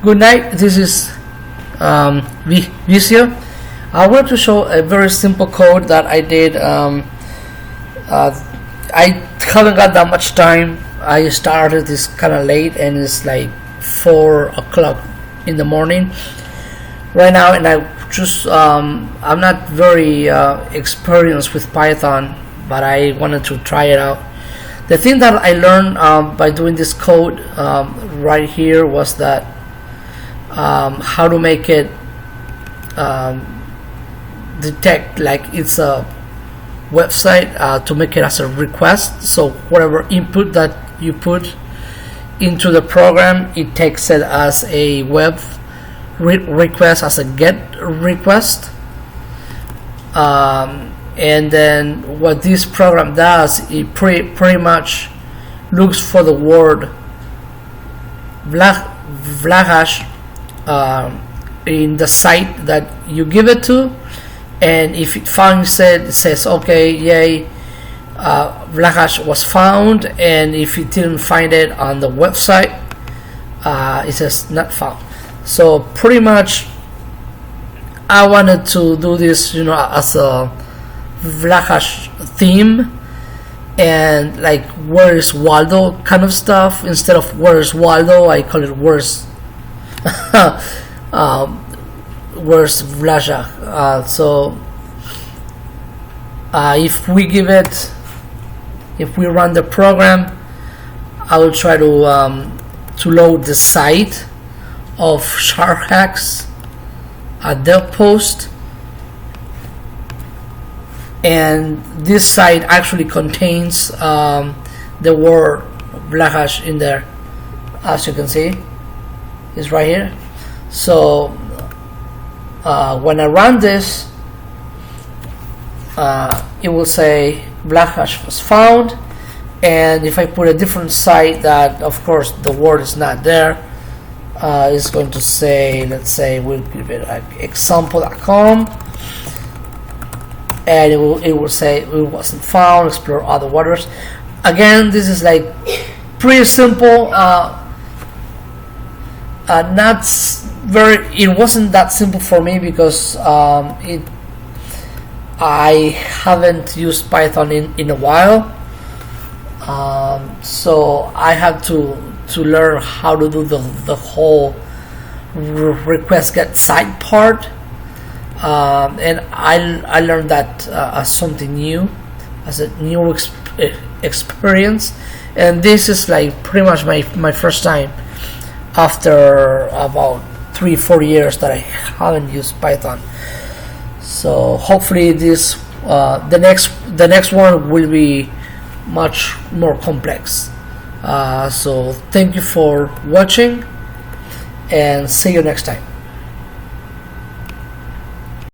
Good night. This is Vicio. I want to show a very simple code that I did. I haven't got that much time. I started this kind of late, and it's like 4 o'clock in the morning right now, and I just I'm not very experienced with Python, but I wanted to try it out. The thing that I learned by doing this code right here was that how to make it detect like it's a website, to make it as a request. So whatever input that you put into the program, it takes it as a web request, as a GET request. And then what this program does, it pretty much looks for the word Blahaj in the site that you give it to, and if it finds it, it says okay, yay, Blahaj was found, and if it didn't find it on the website, it says not found. So pretty much I wanted to do this, as a Blahaj theme, and like where's Waldo kind of stuff. Instead of where's Waldo, I call it where's where's Blahaj. So if we run the program, I will try to load the site of SharkHacks at their post, and this site actually contains the word Blahaj in there, as you can see. It's right here. So when I run this, it will say Blahaj was found, and if I put a different site that of course the word is not there, it's going to say, let's say we'll give it like example.com, and it will say it wasn't found, explore other waters. Again, this is like pretty simple. It wasn't that simple for me because I haven't used Python in a while, so I had to learn how to do the whole request get site part, and I learned that as something new, as a new experience, and this is like pretty much my first time after about 3-4 years that I haven't used Python. So hopefully this the next one will be much more complex. So thank you for watching, and see you next time.